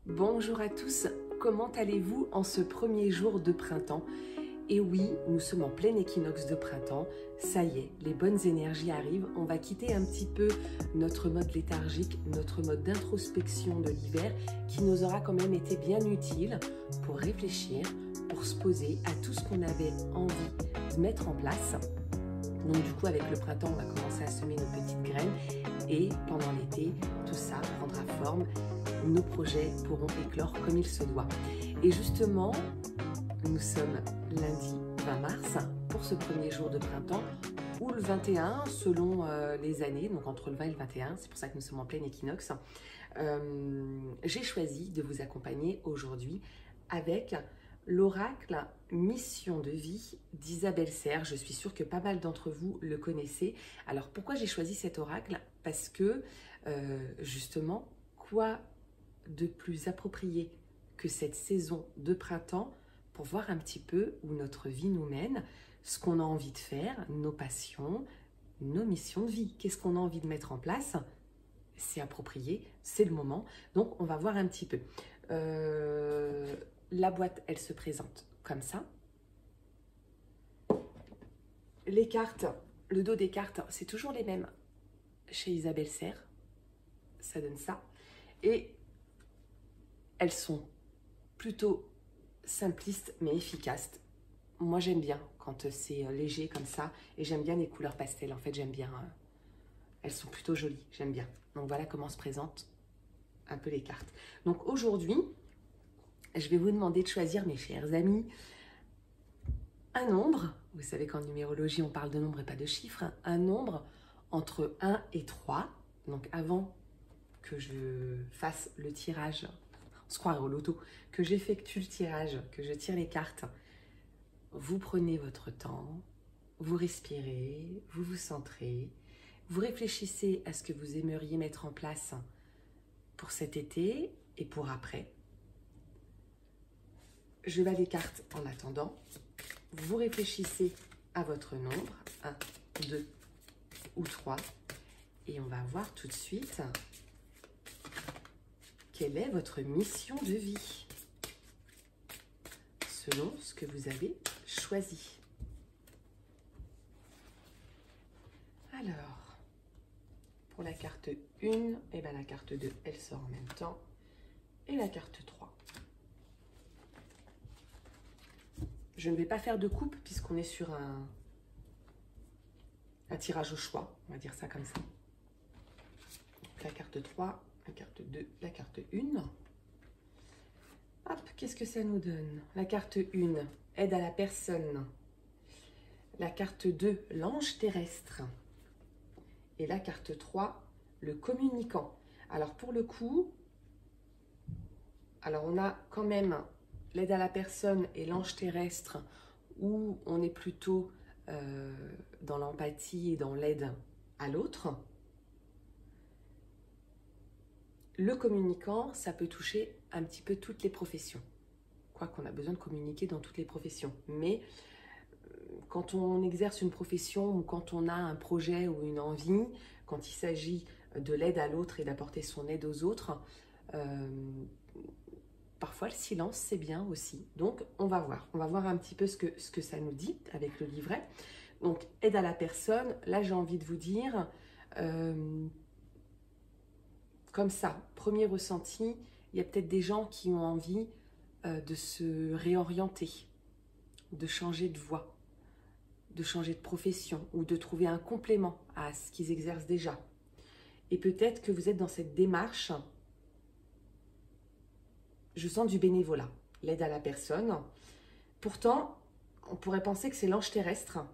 Bonjour à tous, comment allez-vous en ce premier jour de printemps? Et oui, nous sommes en plein équinoxe de printemps, ça y est, les bonnes énergies arrivent, on va quitter un petit peu notre mode léthargique, notre mode d'introspection de l'hiver qui nous aura quand même été bien utile pour réfléchir, pour se poser à tout ce qu'on avait envie de mettre en place. Donc du coup, avec le printemps, on va commencer à semer nos petites graines et pendant l'été, tout ça prendra forme. Nos projets pourront éclore comme il se doit. Et justement, nous sommes lundi 20 mars pour ce premier jour de printemps ou le 21 selon les années, donc entre le 20 et le 21, c'est pour ça que nous sommes en plein équinoxe. J'ai choisi de vous accompagner aujourd'hui avec l'oracle Mission de vie d'Isabelle Serre. Je suis sûre que pas mal d'entre vous le connaissez. Alors pourquoi j'ai choisi cet oracle? Parce que justement, quoi de plus approprié que cette saison de printemps pour voir un petit peu où notre vie nous mène, ce qu'on a envie de faire, nos passions, nos missions de vie. Qu'est-ce qu'on a envie de mettre en place? C'est approprié, c'est le moment. Donc, on va voir un petit peu. La boîte, elle se présente comme ça. Les cartes, le dos des cartes, c'est toujours les mêmes chez Isabelle Serre. Ça donne ça. Et elles sont plutôt simplistes mais efficaces. Moi, j'aime bien quand c'est léger comme ça. Et j'aime bien les couleurs pastel. En fait, j'aime bien. Elles sont plutôt jolies. J'aime bien. Donc, voilà comment se présentent un peu les cartes. Donc, aujourd'hui, je vais vous demander de choisir, mes chers amis, un nombre. Vous savez qu'en numérologie, on parle de nombres et pas de chiffres. Un nombre entre 1 et 3. Donc, avant que je fasse le tirage, on se croirait au loto, que j'effectue le tirage, que je tire les cartes, vous prenez votre temps, vous respirez, vous vous centrez, vous réfléchissez à ce que vous aimeriez mettre en place pour cet été et pour après. Je bats les cartes en attendant. Vous réfléchissez à votre nombre, 1, 2 ou 3, et on va voir tout de suite quelle est votre mission de vie selon ce que vous avez choisi. Alors, pour la carte 1, et bien la carte 2, elle sort en même temps. Et la carte 3. Je ne vais pas faire de coupe puisqu'on est sur un tirage au choix. On va dire ça comme ça. Donc, la carte 3, la carte 2, la carte 1. Hop, qu'est-ce que ça nous donne? La carte 1, aide à la personne. La carte 2, l'ange terrestre. Et la carte 3, le communicant. Alors pour le coup, on a quand même l'aide à la personne et l'ange terrestre où on est plutôt dans l'empathie et dans l'aide à l'autre. Le communicant, ça peut toucher un petit peu toutes les professions. Quoi qu'on a besoin de communiquer dans toutes les professions. Mais quand on exerce une profession ou quand on a un projet ou une envie, quand il s'agit de l'aide à l'autre et d'apporter son aide aux autres, parfois le silence c'est bien aussi. Donc on va voir un petit peu ce que ça nous dit avec le livret. Donc aide à la personne, là j'ai envie de vous dire, comme ça, premier ressenti, il y a peut-être des gens qui ont envie de se réorienter, de changer de voie, de changer de profession ou de trouver un complément à ce qu'ils exercent déjà. Et peut-être que vous êtes dans cette démarche, je sens du bénévolat, l'aide à la personne. Pourtant, on pourrait penser que c'est l'ange terrestre,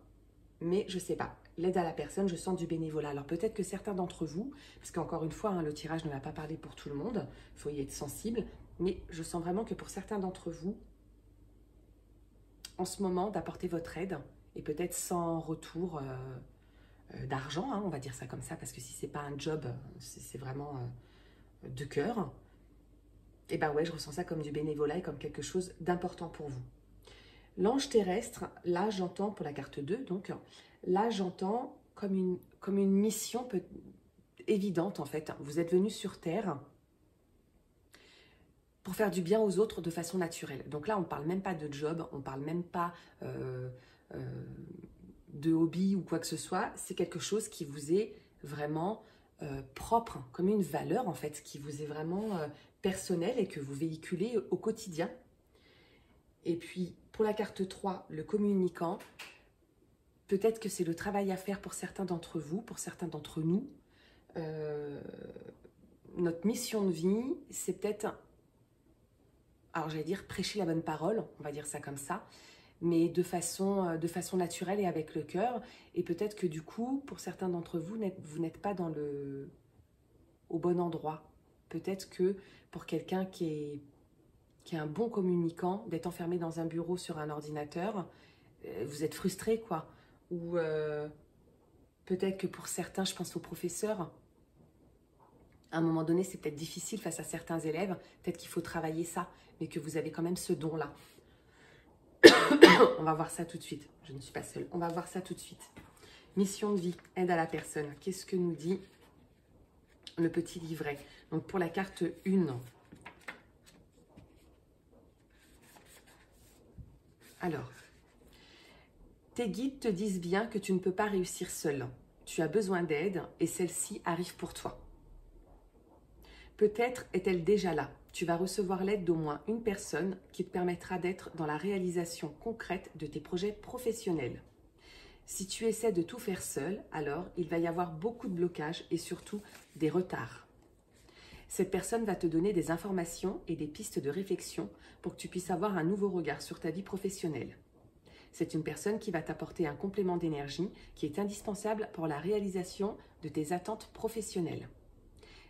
mais je ne sais pas. L'aide à la personne, je sens du bénévolat. Alors peut-être que certains d'entre vous, parce qu'encore une fois, le tirage ne va pas parler pour tout le monde, il faut y être sensible, mais je sens vraiment que pour certains d'entre vous, en ce moment, d'apporter votre aide, et peut-être sans retour d'argent, on va dire ça comme ça, parce que si ce n'est pas un job, c'est vraiment de cœur, et ben ouais, je ressens ça comme du bénévolat et comme quelque chose d'important pour vous. L'ange terrestre, là j'entends, pour la carte 2, donc, là j'entends comme une mission peu, évidente en fait. Vous êtes venu sur Terre pour faire du bien aux autres de façon naturelle. Donc là, on ne parle même pas de job, on ne parle même pas de hobby ou quoi que ce soit. C'est quelque chose qui vous est vraiment propre, comme une valeur en fait, qui vous est vraiment personnelle et que vous véhiculez au quotidien. Et puis, pour la carte 3, le communicant, peut-être que c'est le travail à faire pour certains d'entre vous, pour certains d'entre nous. Notre mission de vie, c'est peut-être, alors j'allais dire prêcher la bonne parole, on va dire ça comme ça, mais de façon naturelle et avec le cœur. Et peut-être que du coup, pour certains d'entre vous, vous n'êtes pas au bon endroit. Peut-être que pour quelqu'un qui est un bon communicant, d'être enfermé dans un bureau sur un ordinateur, vous êtes frustré, quoi. Ou peut-être que pour certains, je pense aux professeurs, à un moment donné, c'est peut-être difficile face à certains élèves, peut-être qu'il faut travailler ça, mais que vous avez quand même ce don-là. On va voir ça tout de suite. Je ne suis pas seule. On va voir ça tout de suite. Mission de vie, aide à la personne. Qu'est-ce que nous dit le petit livret? Donc pour la carte 1. Alors, tes guides te disent bien que tu ne peux pas réussir seul. Tu as besoin d'aide et celle-ci arrive pour toi. Peut-être est-elle déjà là. Tu vas recevoir l'aide d'au moins une personne qui te permettra d'être dans la réalisation concrète de tes projets professionnels. Si tu essaies de tout faire seul, alors il va y avoir beaucoup de blocages et surtout des retards. Cette personne va te donner des informations et des pistes de réflexion pour que tu puisses avoir un nouveau regard sur ta vie professionnelle. C'est une personne qui va t'apporter un complément d'énergie qui est indispensable pour la réalisation de tes attentes professionnelles.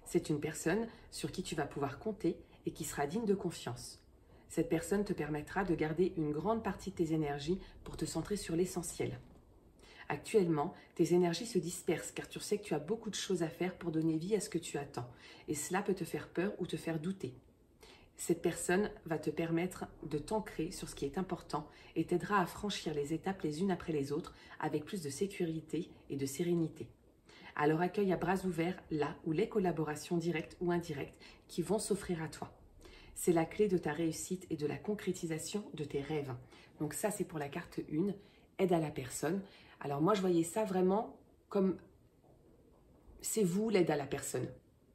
C'est une personne sur qui tu vas pouvoir compter et qui sera digne de confiance. Cette personne te permettra de garder une grande partie de tes énergies pour te centrer sur l'essentiel. Actuellement, tes énergies se dispersent car tu sais que tu as beaucoup de choses à faire pour donner vie à ce que tu attends. Et cela peut te faire peur ou te faire douter. Cette personne va te permettre de t'ancrer sur ce qui est important et t'aidera à franchir les étapes les unes après les autres avec plus de sécurité et de sérénité. Alors accueille à bras ouverts là où les collaborations directes ou indirectes qui vont s'offrir à toi. C'est la clé de ta réussite et de la concrétisation de tes rêves. Donc ça, c'est pour la carte 1, aide à la personne. Alors moi, je voyais ça vraiment comme c'est vous l'aide à la personne,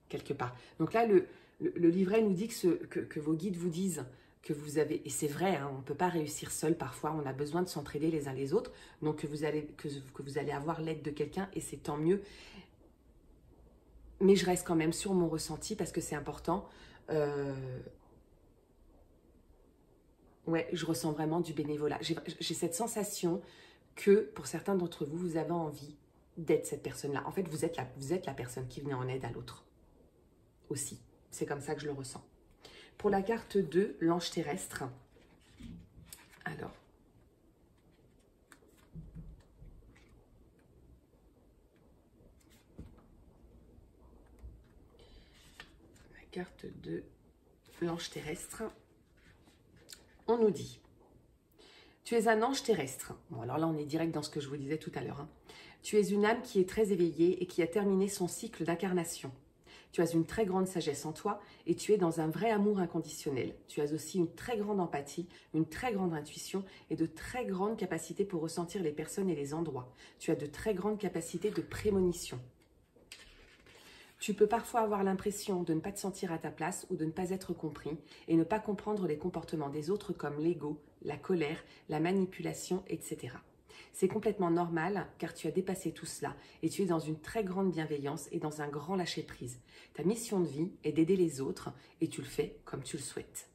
quelque part. Donc là, le livret nous dit que vos guides vous disent que vous avez, et c'est vrai, hein, on ne peut pas réussir seul parfois, on a besoin de s'entraider les uns les autres, donc que vous allez avoir l'aide de quelqu'un et c'est tant mieux. Mais je reste quand même sur mon ressenti parce que c'est important. Ouais, je ressens vraiment du bénévolat. J'ai cette sensation que pour certains d'entre vous, vous avez envie d'être cette personne-là. En fait, vous êtes la personne qui venait en aide à l'autre aussi. C'est comme ça que je le ressens. Pour la carte 2, l'ange terrestre. Alors. La carte 2, l'ange terrestre. On nous dit, tu es un ange terrestre. Bon, alors là, on est direct dans ce que je vous disais tout à l'heure. Hein. Tu es une âme qui est très éveillée et qui a terminé son cycle d'incarnation. Tu as une très grande sagesse en toi et tu es dans un vrai amour inconditionnel. Tu as aussi une très grande empathie, une très grande intuition et de très grandes capacités pour ressentir les personnes et les endroits. Tu as de très grandes capacités de prémonition. Tu peux parfois avoir l'impression de ne pas te sentir à ta place ou de ne pas être compris et ne pas comprendre les comportements des autres comme l'ego, la colère, la manipulation, etc. C'est complètement normal car tu as dépassé tout cela et tu es dans une très grande bienveillance et dans un grand lâcher-prise. Ta mission de vie est d'aider les autres et tu le fais comme tu le souhaites.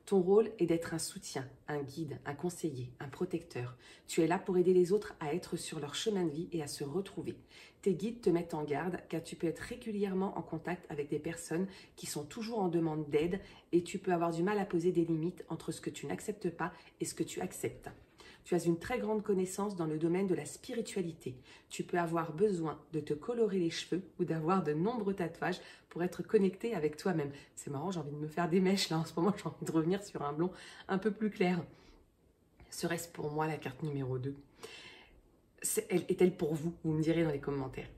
Ton rôle est d'être un soutien, un guide, un conseiller, un protecteur. Tu es là pour aider les autres à être sur leur chemin de vie et à se retrouver. Tes guides te mettent en garde car tu peux être régulièrement en contact avec des personnes qui sont toujours en demande d'aide et tu peux avoir du mal à poser des limites entre ce que tu n'acceptes pas et ce que tu acceptes. Tu as une très grande connaissance dans le domaine de la spiritualité. Tu peux avoir besoin de te colorer les cheveux ou d'avoir de nombreux tatouages pour être connecté avec toi-même. C'est marrant, j'ai envie de me faire des mèches là en ce moment, j'ai envie de revenir sur un blond un peu plus clair. Serait-ce pour moi la carte numéro 2 ? Est-elle pour vous ? Vous me direz dans les commentaires.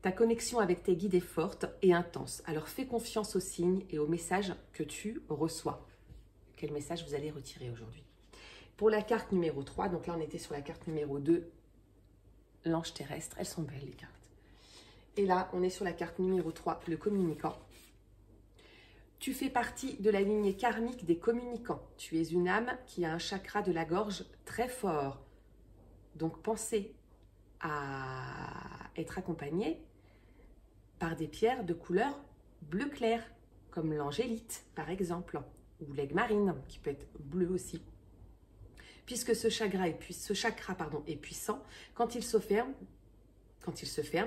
Ta connexion avec tes guides est forte et intense, alors fais confiance aux signes et aux messages que tu reçois. quel message vous allez retirer aujourd'hui. Pour la carte numéro 3, donc là on était sur la carte numéro 2, l'ange terrestre, elles sont belles les cartes. Et là, on est sur la carte numéro 3, le communicant. Tu fais partie de la lignée karmique des communicants. Tu es une âme qui a un chakra de la gorge très fort. Donc, pensez à être accompagné par des pierres de couleur bleu clair, comme l'angélite, par exemple, ou l'aigle marine, qui peut être bleu aussi. Puisque ce chakra est puissant, quand il se ferme,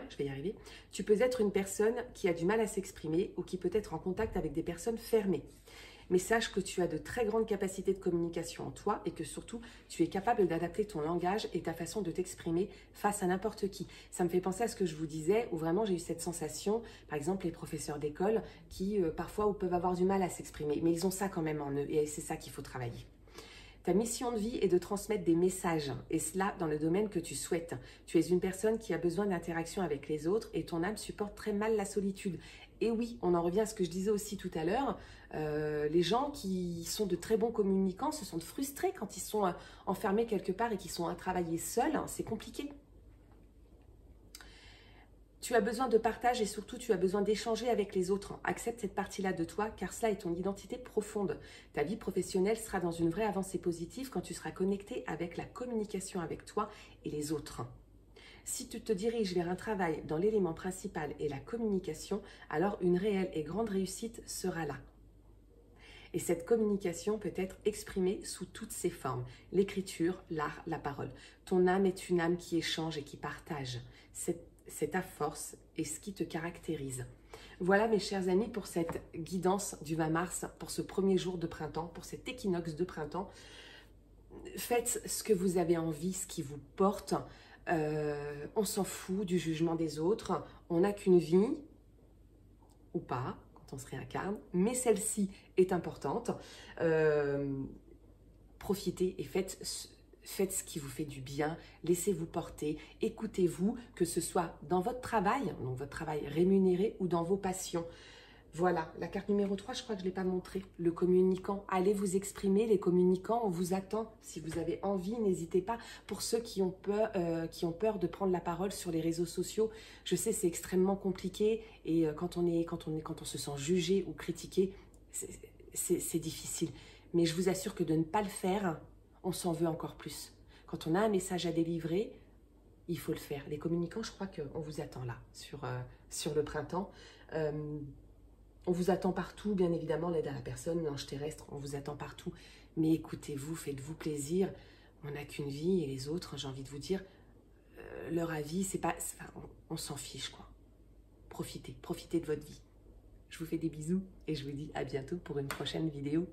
je vais y arriver, tu peux être une personne qui a du mal à s'exprimer ou qui peut être en contact avec des personnes fermées. Mais sache que tu as de très grandes capacités de communication en toi et que surtout, tu es capable d'adapter ton langage et ta façon de t'exprimer face à n'importe qui. Ça me fait penser à ce que je vous disais, où vraiment j'ai eu cette sensation, par exemple les professeurs d'école qui parfois peuvent avoir du mal à s'exprimer, mais ils ont ça quand même en eux et c'est ça qu'il faut travailler. Ta mission de vie est de transmettre des messages, et cela dans le domaine que tu souhaites. Tu es une personne qui a besoin d'interaction avec les autres et ton âme supporte très mal la solitude. Et oui, on en revient à ce que je disais aussi tout à l'heure, les gens qui sont de très bons communicants se sentent frustrés quand ils sont enfermés quelque part et qu'ils sont à travailler seuls, c'est compliqué. Tu as besoin de partage et surtout tu as besoin d'échanger avec les autres. Accepte cette partie-là de toi car cela est ton identité profonde. Ta vie professionnelle sera dans une vraie avancée positive quand tu seras connecté avec la communication avec toi et les autres. Si tu te diriges vers un travail dans l'élément principal et la communication, alors une réelle et grande réussite sera là. Et cette communication peut être exprimée sous toutes ses formes. L'écriture, l'art, la parole. Ton âme est une âme qui échange et qui partage. C'est ta force et ce qui te caractérise. Voilà mes chers amis pour cette guidance du 20 mars, pour ce premier jour de printemps, pour cet équinoxe de printemps. Faites ce que vous avez envie, ce qui vous porte. On s'en fout du jugement des autres. On n'a qu'une vie, ou pas, quand on se réincarne, mais celle-ci est importante. Profitez et faites ce qui vous fait du bien, laissez-vous porter, écoutez-vous, que ce soit dans votre travail, donc votre travail rémunéré ou dans vos passions. Voilà, la carte numéro 3, je crois que je ne l'ai pas montré. Le communicant, allez vous exprimer, les communicants, on vous attend. Si vous avez envie, n'hésitez pas. Pour ceux qui ont peur de prendre la parole sur les réseaux sociaux, je sais c'est extrêmement compliqué et quand on se sent jugé ou critiqué, c'est difficile. Mais je vous assure que de ne pas le faire, on s'en veut encore plus. Quand on a un message à délivrer, il faut le faire. Les communicants, je crois qu'on vous attend là, sur le printemps. On vous attend partout, bien évidemment, l'aide à la personne, l'ange terrestre, on vous attend partout. Mais écoutez-vous, faites-vous plaisir. On n'a qu'une vie et les autres, j'ai envie de vous dire, leur avis, on s'en fiche, quoi. Profitez de votre vie. Je vous fais des bisous et je vous dis à bientôt pour une prochaine vidéo.